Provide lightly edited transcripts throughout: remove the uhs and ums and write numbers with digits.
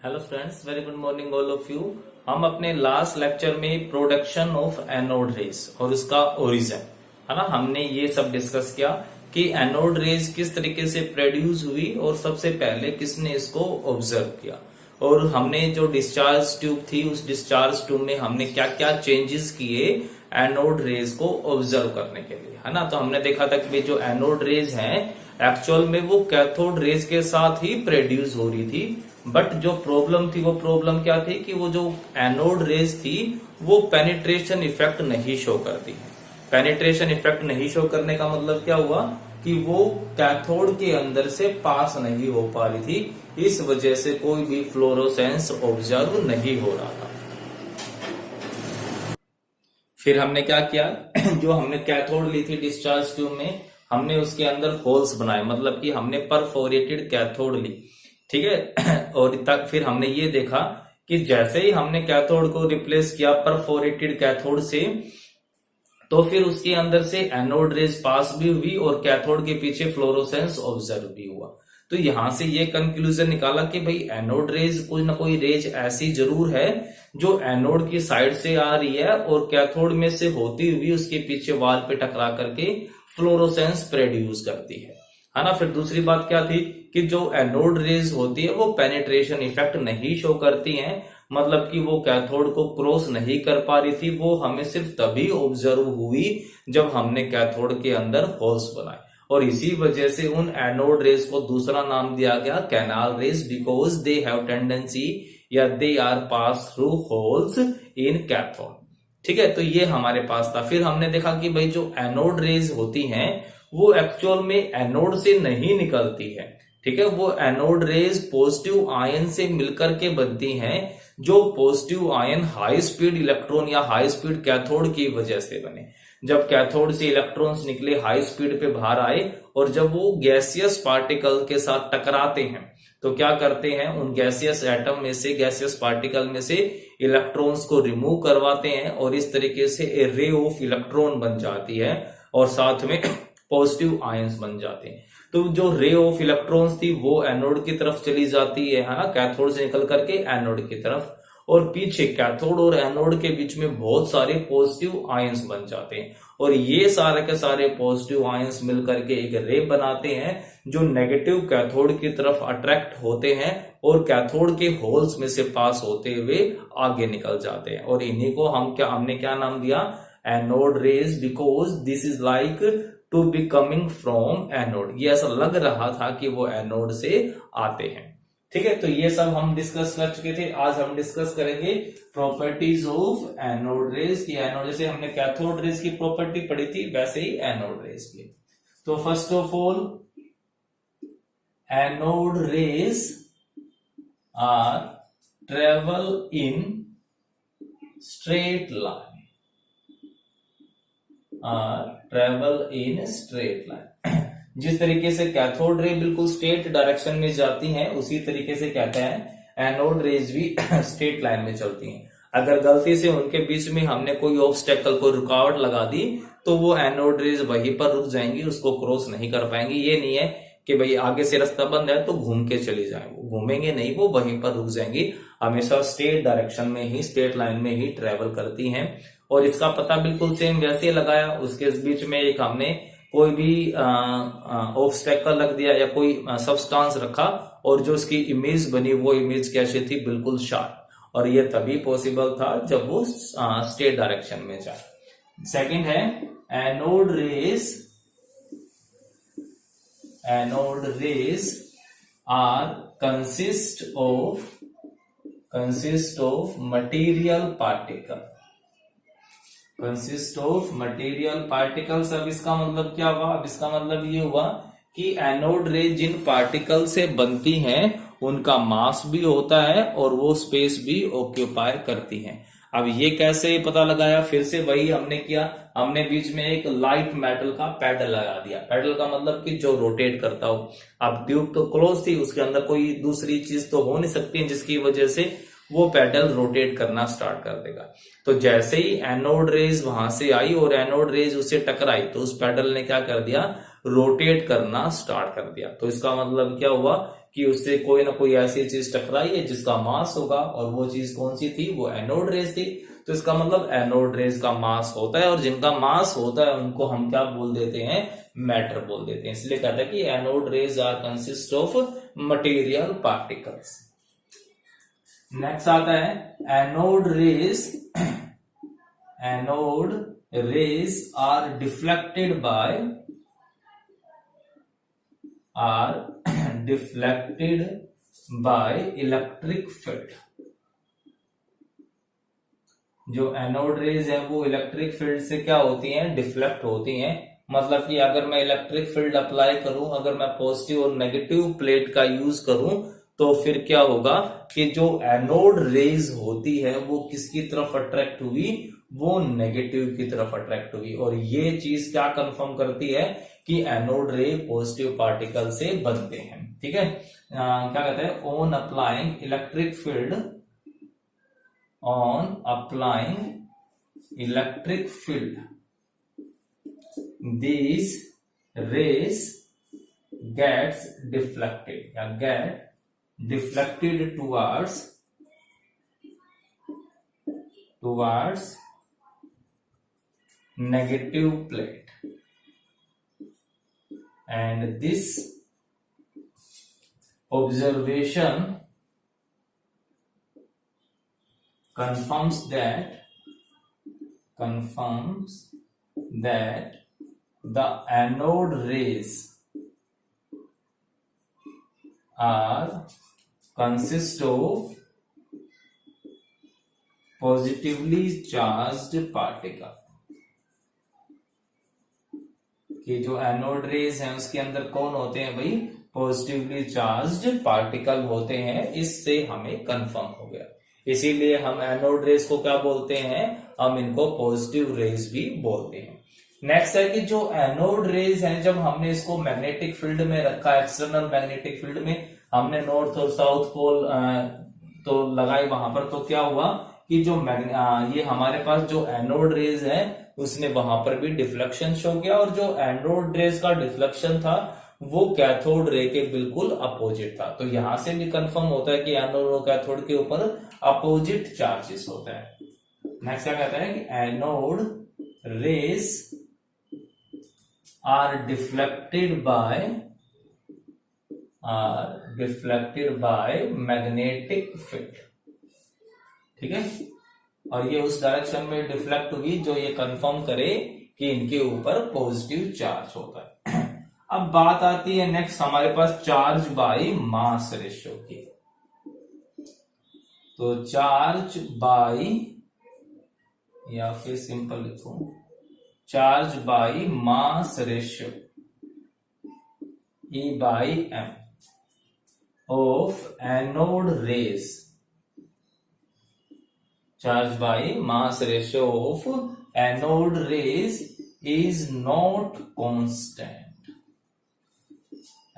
Hello students, very good morning all of you. हम अपने last lecture में production of anode rays और उसका ओरिजिन है ना, हमने ये सब डिस्कस किया कि एनोड रेज किस तरीके से प्रोड्यूस हुई और सबसे पहले किसने इसको ऑब्जर्व किया, और हमने जो डिस्चार्ज ट्यूब थी उस डिस्चार्ज ट्यूब में हमने क्या क्या चेंजेस किए एनोड रेज को ऑब्जर्व करने के लिए, है ना। तो हमने देखा था कि जो एनोड रेज हैं एक्चुअल में वो कैथोड रेज के साथ ही प्रोड्यूस हो रही थी, बट जो प्रॉब्लम थी वो प्रॉब्लम क्या थी कि वो जो एनोड रेज थी वो पेनिट्रेशन इफेक्ट नहीं शो करती है। पेनिट्रेशन इफेक्ट नहीं शो करने का मतलब क्या हुआ कि वो कैथोड के अंदर से पास नहीं हो पा रही थी, इस वजह से कोई भी फ्लोरोसेंस ऑब्जर्व नहीं हो रहा था। फिर हमने क्या किया जो हमने कैथोड ली थी डिस्चार्ज ट्यूब में, हमने उसके अंदर होल्स बनाए, मतलब कि हमने परफोरेटेड कैथोड ली, ठीक है। और तक फिर हमने ये देखा कि जैसे ही हमने कैथोड को रिप्लेस किया परफोरेटेड कैथोड से, तो फिर उसके अंदर से एनोड रेज पास भी हुई और कैथोड के पीछे फ्लोरोसेंस ऑब्जर्व भी हुआ। तो यहां से ये कंक्लूजन निकाला कि भाई एनोड रेज कोई ना कोई रेज ऐसी जरूर है जो एनोड की साइड से आ रही है और कैथोड में से होती हुई उसके पीछे वाल पे टकरा करके फ्लोरोसेंस प्रोड्यूस करती है ना। फिर दूसरी बात क्या थी कि जो एनोड रेज होती है वो पेनिट्रेशन इफेक्ट नहीं शो करती हैं, मतलब कि वो कैथोड को क्रॉस नहीं कर पा रही थी, वो हमें सिर्फ तभी ऑब्जर्व हुई जब हमने कैथोड के अंदर होल्स बनाए, और इसी वजह से उन एनोड रेज को दूसरा नाम दिया गया canal rays, because they have tendency या they are pass through holes in cathode. ठीक है, तो ये हमारे पास था। फिर हमने देखा कि भाई जो एनोड रेज होती हैं वो एक्चुअल में एनोड से नहीं निकलती है, ठीक है। वो एनोड रेज पॉजिटिव आयन से मिलकर के बनती हैं, जो positive ion high speed electron या हाई स्पीड कैथोड की वजह से बने। जब कैथोड से इलेक्ट्रॉन्स निकले हाई स्पीड पे बाहर आए और जब वो गैसियस पार्टिकल के साथ टकराते हैं तो क्या करते हैं, उन गैसियस एटम में से, गैसियस पार्टिकल में से इलेक्ट्रॉन्स को रिमूव करवाते हैं और इस तरीके से ए रे ऑफ इलेक्ट्रॉन बन जाती है और साथ में पॉजिटिव आयंस बन जाते हैं। तो जो रे ऑफ इलेक्ट्रॉन्स थी वो एनोड की तरफ चली जाती है ना, कैथोड से निकल करके एनोड की तरफ, और पीछे कैथोड और एनोड के बीच में बहुत सारे पॉजिटिव आयंस बन जाते हैं और ये सारे के सारे पॉजिटिव आयंस मिलकर के एक रे बनाते हैं जो नेगेटिव कैथोड की तरफ अट्रैक्ट होते हैं और कैथोड के होल्स में से पास होते हुए आगे निकल जाते हैं, और इन्हीं को हमने क्या नाम दिया, anode rays, because this is like to be coming from anode. ये ऐसा लग रहा था कि वो एनोड से आते हैं, ठीक है। तो ये सब हम डिस्कस कर चुके थे। आज हम डिस्कस करेंगे प्रॉपर्टीज ऑफ एनोड रेज की। एनोड जैसे हमने कैथोड रेज की प्रॉपर्टी पढ़ी थी वैसे ही एनोड रेज की। तो first of all anode rays are travel in straight line, travel in straight line. जिस तरीके से कैथोड रे बिल्कुल स्ट्रेट डायरेक्शन में जाती हैं उसी तरीके से कहते हैं एनोड रेज भी स्ट्रेट लाइन में चलती हैं। अगर गलती से उनके बीच में हमने कोई ऑब्स्टेकल को रुकावट लगा दी तो वो एनोड रेज वहीं पर रुक जाएंगी, उसको क्रॉस नहीं कर पाएंगी। ये नहीं है कि भाई आगे से रास्ता बंद है तो घूम के चली जाए, वो घूमेंगे नहीं, वो वहीं पर रुक जाएंगी। हमेशा स्ट्रेट डायरेक्शन में ही, स्ट्रेट लाइन में ही ट्रेवल करती हैं। और इसका पता बिल्कुल सेम वैसे लगाया, उसके बीच में एक हमने कोई भी ऑब्स्टेकल रख दिया या कोई सब्सटेंस रखा और जो उसकी इमेज बनी वो इमेज कैसे थी, बिल्कुल शार्प, और ये तभी पॉसिबल था जब वो स्ट्रेट डायरेक्शन में जाए। सेकंड है anode rays are consist of material particle, consist of material particles. अब इसका मतलब क्या हुआ, अब इसका मतलब ये हुआ कि एनोड रे जिन पार्टिकल से बनती हैं उनका मास भी होता है और वो स्पेस भी ऑक्यूपाई करती हैं। अब ये कैसे पता लगाया, फिर से वही हमने किया, हमने बीच में एक लाइट मेटल का पैडल लगा दिया। पैडल का मतलब कि जो रोटेट करता हो। अब ट्यूब तो क्लोज थी, उसके अंदर कोई दूसरी चीज तो हो नहीं सकती जिसकी वजह से वो पैडल रोटेट करना स्टार्ट कर देगा। तो जैसे ही एनोड रेज वहां से आई और एनोड रेज उससे टकराई तो उस पैडल ने क्या कर दिया, रोटेट करना स्टार्ट कर दिया। तो इसका मतलब क्या हुआ कि उससे कोई ना कोई ऐसी चीज टकराई है जिसका मास होगा, और वो चीज कौन सी थी, वो एनोड रेज थी। तो इसका मतलब एनोड रेज का मास होता है, और जिनका मास होता है उनको हम क्या बोल देते हैं, मैटर बोल देते हैं। इसलिए कहते हैं कि anode rays are consist of material particles. Next आता है anode rays are deflected by electric field. जो एनोड रेज है वो इलेक्ट्रिक फील्ड से क्या होती हैं, डिफ्लेक्ट होती हैं। मतलब कि अगर मैं इलेक्ट्रिक फील्ड अप्लाई करूं, अगर मैं पॉजिटिव और नेगेटिव प्लेट का यूज करूं, तो फिर क्या होगा कि जो एनोड रेज होती है वो किसकी तरफ अट्रैक्ट हुई, वो नेगेटिव की तरफ अट्रैक्ट हुई। और ये चीज क्या कंफर्म करती है कि एनोड रे पॉजिटिव पार्टिकल से बनते हैं। ठीक है, क्या कहते हैं, on applying electric field these rays get deflected towards negative plate, and this observation confirms that the anode rays consist of positively charged particle। कि जो एनोड रेज है उसके अंदर कौन होते हैं भाई, पॉजिटिवली चार्ज्ड पार्टिकल होते हैं। इससे हमें कंफर्म हो गया। इसीलिए हम एनोड रेज को क्या बोलते हैं, हम इनको पॉजिटिव रेज भी बोलते हैं। नेक्स्ट है कि जो एनोड रेज है, जब हमने इसको मैग्नेटिक फील्ड में रखा, एक्सटर्नल मैग्नेटिक फील्ड में हमने नॉर्थ और साउथ पोल तो लगाई वहां पर, तो क्या हुआ कि जो ये हमारे पास जो एनोड रेज है उसने वहां पर भी डिफ्लेक्शन शो किया, और जो एनोड रेज का डिफ्लेक्शन था वो कैथोड रे के बिल्कुल अपोजिट था। तो यहां से भी कंफर्म होता है कि एनोड और कैथोड के ऊपर अपोजिट चार्जेस होता है। नेक्स्ट क्या कहता है कि anode raise are deflected by magnetic field। ठीक है, और ये उस डायरेक्शन में डिफ्लेक्ट हुई जो ये कंफर्म करे कि इनके ऊपर पॉजिटिव चार्ज होता है। अब बात आती है नेक्स्ट हमारे पास चार्ज बाय मास रेशियो की। तो चार्ज बाय, या फिर सिंपल लिखो charge by mass ratio E/m of anode rays। Charge by mass ratio of anode rays is not constant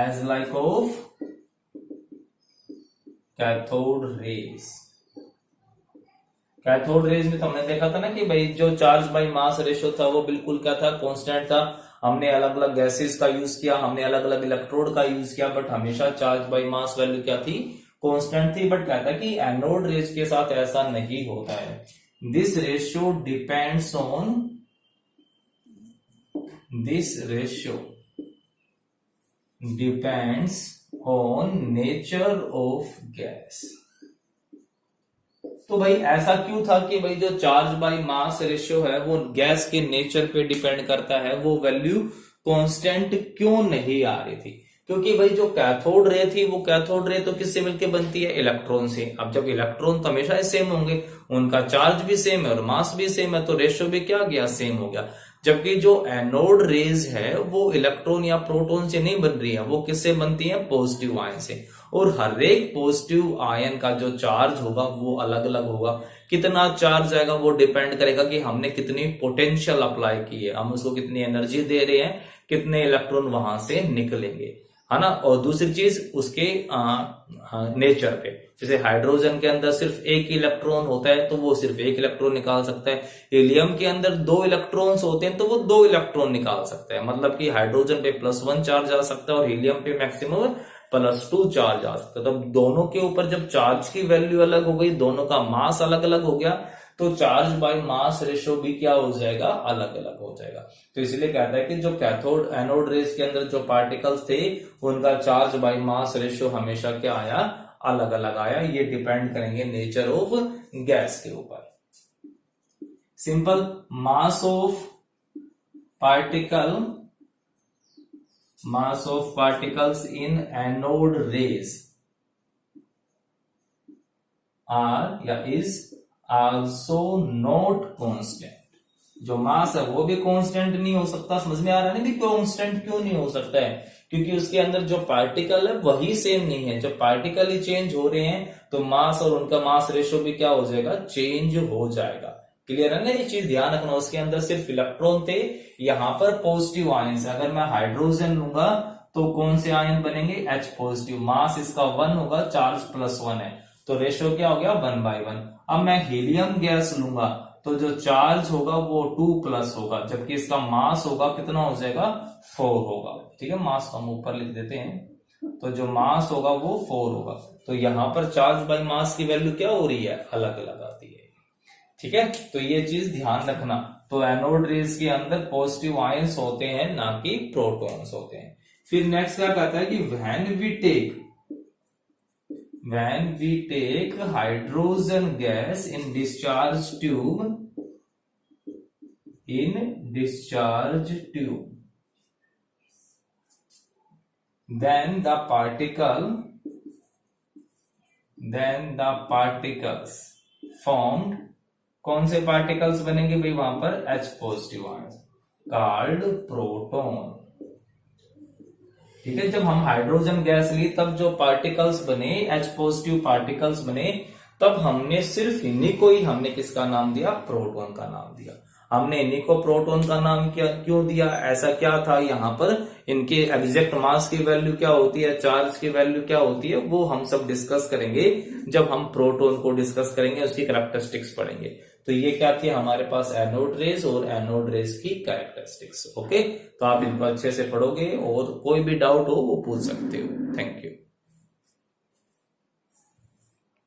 as like of cathode rays। Cathode rays में तो हमने देखा था ना कि भाई जो चार्ज बाय मास रेशियो था वो बिल्कुल क्या था, कांस्टेंट था। हमने अलग अलग गैसेस का यूज किया, हमने अलग अलग इलेक्ट्रोड का यूज किया, बट हमेशा चार्ज बाय मास वैल्यू क्या थी, कांस्टेंट थी। बट कहता है कि एनोड रेज के साथ ऐसा नहीं होता है। This ratio depends on nature of gas. तो भाई ऐसा क्यों था कि भाई जो चार्ज बाय मास रेशियो है वो गैस के नेचर पे डिपेंड करता है, वो वैल्यू कांस्टेंट क्यों नहीं आ रही थी? क्योंकि भाई जो कैथोड रे थी वो कैथोड रे तो किससे मिलकर बनती है, इलेक्ट्रॉन से। अब जब इलेक्ट्रॉन तो हमेशा सेम होंगे, उनका चार्ज भी सेम है और मास भी सेम है, तो रेशियो भी क्या गया, सेम हो गया। जबकि जो एनोड रेज है वो इलेक्ट्रॉन या प्रोटॉन से नहीं बन रही है, वो किससे बनती है, पॉजिटिव आयन से। और हर एक पॉजिटिव आयन का जो चार्ज होगा वो अलग अलग होगा। कितना चार्ज आएगा वो डिपेंड करेगा कि हमने कितनी पोटेंशियल अप्लाई की है, हम उसको कितनी एनर्जी दे रहे हैं, कितने इलेक्ट्रॉन वहां से निकलेंगे, है ना। और दूसरी चीज उसके नेचर पे, जैसे हाइड्रोजन के अंदर सिर्फ एक इलेक्ट्रॉन होता है तो वो सिर्फ एक इलेक्ट्रॉन निकाल सकता है। हीलियम के अंदर 2 इलेक्ट्रॉन्स होते हैं तो वो 2 इलेक्ट्रॉन निकाल सकता है। मतलब कि हाइड्रोजन पे +1 चार्ज आ सकता है और हीलियम पे मैक्सिमम +2 चार्ज आ सकता है। तो दोनों के ऊपर जब चार्ज की वैल्यू अलग हो गई, दोनों का मास अलग अलग हो गया, तो चार्ज बाय मास रेशो भी क्या हो जाएगा, अलग अलग हो जाएगा। तो इसलिए कहता है कि जो कैथोड एनोड रेस के अंदर जो पार्टिकल्स थे उनका चार्ज बाय मास रेशो हमेशा क्या आया, अलग अलग आया। ये डिपेंड करेंगे नेचर ऑफ गैस के ऊपर। Simple, mass of particles in anode rays are या इज आल्सो नॉट कांस्टेंट। जो मास है वो भी कांस्टेंट नहीं हो सकता। समझ में आ रहा है ना, कांस्टेंट क्यों नहीं हो सकता है, क्योंकि उसके अंदर जो पार्टिकल है वही सेम नहीं है। जब पार्टिकल ही चेंज हो रहे हैं तो मास और उनका मास रेशो भी क्या हो जाएगा, चेंज हो जाएगा। क्लियर है ना, ये चीज ध्यान रखना। उसके अंदर सिर्फ इलेक्ट्रॉन थे, यहाँ पर पॉजिटिव आयंस। अगर मैं हाइड्रोजन लूंगा तो कौन से आयन बनेंगे, H पॉजिटिव। मास इसका 1 होगा, चार्ज +1 है, तो रेशो क्या हो गया, 1/1। अब मैं हीलियम गैस लूंगा तो जो चार्ज होगा वो 2+ होगा, जबकि इसका मास होगा कितना हो जाएगा, 4 होगा। ठीक है, मास को हम ऊपर लिख देते हैं, तो जो मास होगा वो 4 होगा। तो यहां पर चार्ज बाय मास की वैल्यू क्या हो रही है, अलग अलग आती है। ठीक है, तो ये चीज ध्यान रखना। तो एनोड रेस के अंदर पॉजिटिव आयंस होते हैं, ना कि प्रोटॉन्स होते हैं। फिर नेक्स्ट क्या कहता है कि when we take hydrogen gas in discharge tube, then the particles formed, कौन से पार्टिकल्स बनेंगे भाई वहां पर, H positive ions, called proton. ठीक है, जब हम हाइड्रोजन गैस ली तब जो पार्टिकल्स बने, H पॉजिटिव पार्टिकल्स बने, तब हमने सिर्फ इन्हीं को ही हमने किसका नाम दिया, प्रोटॉन का नाम दिया। हमने इन्हीं को प्रोटॉन का नाम क्यों दिया, ऐसा क्या था यहाँ पर, इनके एग्जैक्ट मास की वैल्यू क्या होती है, चार्ज की वैल्यू क्या होती है, वो हम सब डिस्कस करेंगे जब हम प्रोटॉन को डिस्कस करेंगे, उसकी कैरेक्टरिस्टिक्स पढ़ेंगे। तो ये क्या थी हमारे पास, एनोड रेस और एनोड रेस की कैरेक्टरिस्टिक्स। ओके, तो आप इनको अच्छे से पढ़ोगे और कोई भी डाउट हो वो पूछ सकते हो। Thank you.